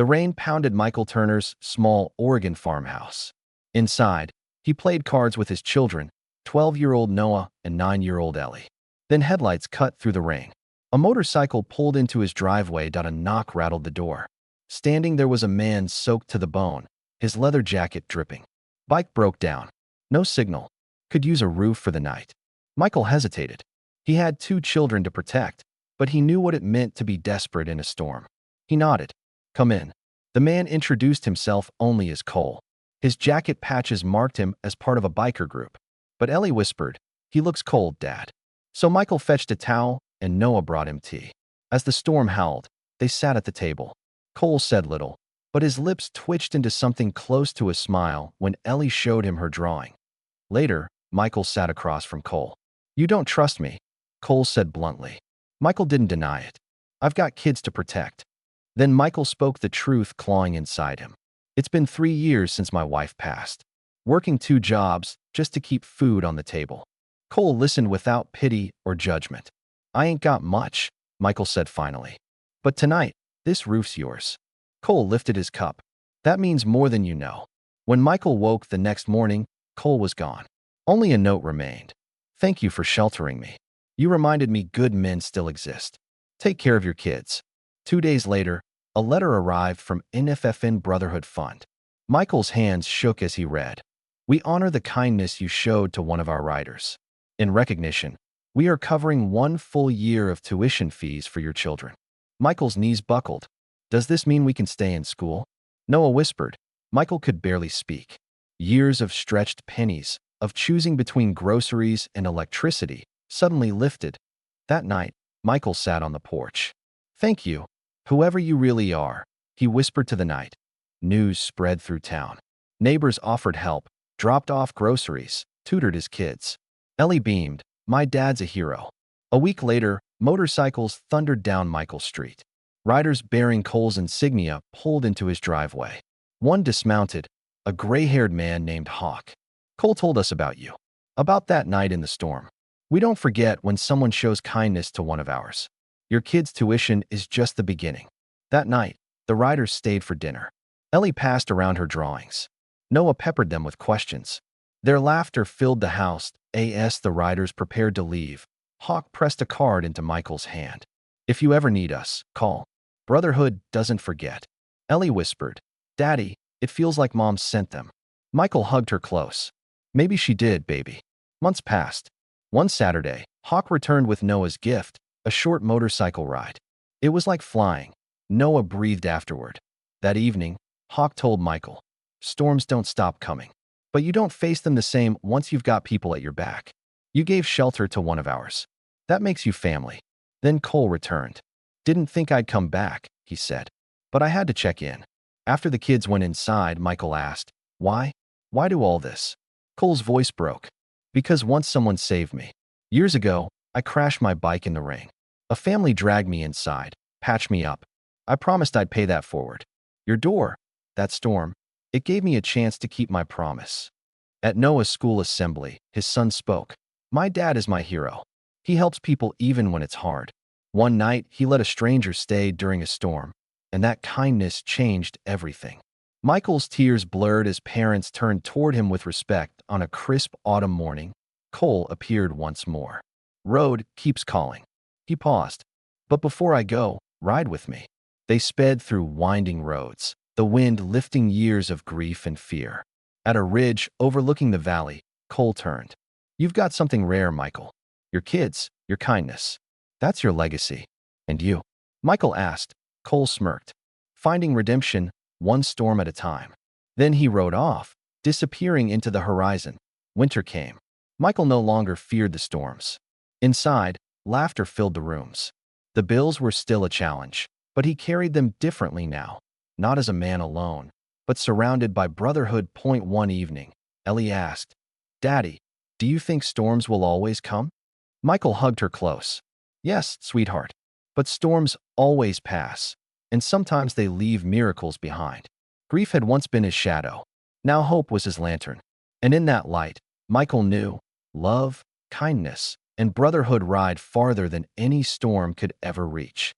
The rain pounded Michael Turner's small Oregon farmhouse. Inside, he played cards with his children, 12-year-old Noah and 9-year-old Ellie. Then headlights cut through the rain. A motorcycle pulled into his driveway. A knock rattled the door. Standing there was a man soaked to the bone, his leather jacket dripping. Bike broke down. No signal. Could use a roof for the night. Michael hesitated. He had 2 children to protect, but he knew what it meant to be desperate in a storm. He nodded. Come in. The man introduced himself only as Cole. His jacket patches marked him as part of a biker group. But Ellie whispered, "He looks cold, Dad." So Michael fetched a towel, and Noah brought him tea. As the storm howled, they sat at the table. Cole said little, but his lips twitched into something close to a smile when Ellie showed him her drawing. Later, Michael sat across from Cole. "You don't trust me," Cole said bluntly. Michael didn't deny it. "I've got kids to protect." Then Michael spoke the truth clawing inside him. "It's been 3 years since my wife passed. Working 2 jobs just to keep food on the table." Cole listened without pity or judgment. "I ain't got much," Michael said finally. "But tonight, this roof's yours." Cole lifted his cup. "That means more than you know." When Michael woke the next morning, Cole was gone. Only a note remained. "Thank you for sheltering me. You reminded me good men still exist. Take care of your kids." 2 days later, a letter arrived from NFFN Brotherhood Fund. Michael's hands shook as he read. "We honor the kindness you showed to one of our riders. In recognition, we are covering 1 full year of tuition fees for your children." Michael's knees buckled. "Does this mean we can stay in school?" Noah whispered. Michael could barely speak. Years of stretched pennies, of choosing between groceries and electricity, suddenly lifted. That night, Michael sat on the porch. "Thank you, whoever you really are," he whispered to the night. News spread through town. Neighbors offered help, dropped off groceries, tutored his kids. Ellie beamed. "My dad's a hero." A week later, motorcycles thundered down Michael Street. Riders bearing Cole's insignia pulled into his driveway. One dismounted, a gray-haired man named Hawk. "Cole told us about you. About that night in the storm. We don't forget when someone shows kindness to one of ours. Your kid's tuition is just the beginning." That night, the riders stayed for dinner. Ellie passed around her drawings. Noah peppered them with questions. Their laughter filled the house. As the riders prepared to leave, Hawk pressed a card into Michael's hand. "If you ever need us, call. Brotherhood doesn't forget." Ellie whispered, "Daddy, it feels like Mom sent them." Michael hugged her close. "Maybe she did, baby." Months passed. One Saturday, Hawk returned with Noah's gift, a short motorcycle ride. It was like flying. Noah breathed afterward. That evening, Hawk told Michael, "Storms don't stop coming. But you don't face them the same once you've got people at your back. You gave shelter to one of ours. That makes you family." Then Cole returned. "Didn't think I'd come back," he said. "But I had to check in." After the kids went inside, Michael asked, "Why? Why do all this?" Cole's voice broke. "Because once someone saved me. Years ago, I crashed my bike in the rain. A family dragged me inside, patched me up. I promised I'd pay that forward. Your door, that storm, it gave me a chance to keep my promise." At Noah's school assembly, his son spoke. "My dad is my hero. He helps people even when it's hard. One night, he let a stranger stay during a storm, and that kindness changed everything." Michael's tears blurred as parents turned toward him with respect. On a crisp autumn morning, Cole appeared once more. "Road keeps calling." He paused. "But before I go, ride with me." They sped through winding roads, the wind lifting years of grief and fear. At a ridge overlooking the valley, Cole turned. "You've got something rare, Michael. Your kids, your kindness. That's your legacy. And you?" Michael asked. Cole smirked. "Finding redemption, one storm at a time." Then he rode off, disappearing into the horizon. Winter came. Michael no longer feared the storms. Inside, laughter filled the rooms. The bills were still a challenge, but he carried them differently now, not as a man alone, but surrounded by brotherhood. One evening, Ellie asked, "Daddy, do you think storms will always come?" Michael hugged her close. "Yes, sweetheart. But storms always pass, and sometimes they leave miracles behind." Grief had once been his shadow. Now hope was his lantern. And in that light, Michael knew love, kindness, and brotherhood ride farther than any storm could ever reach.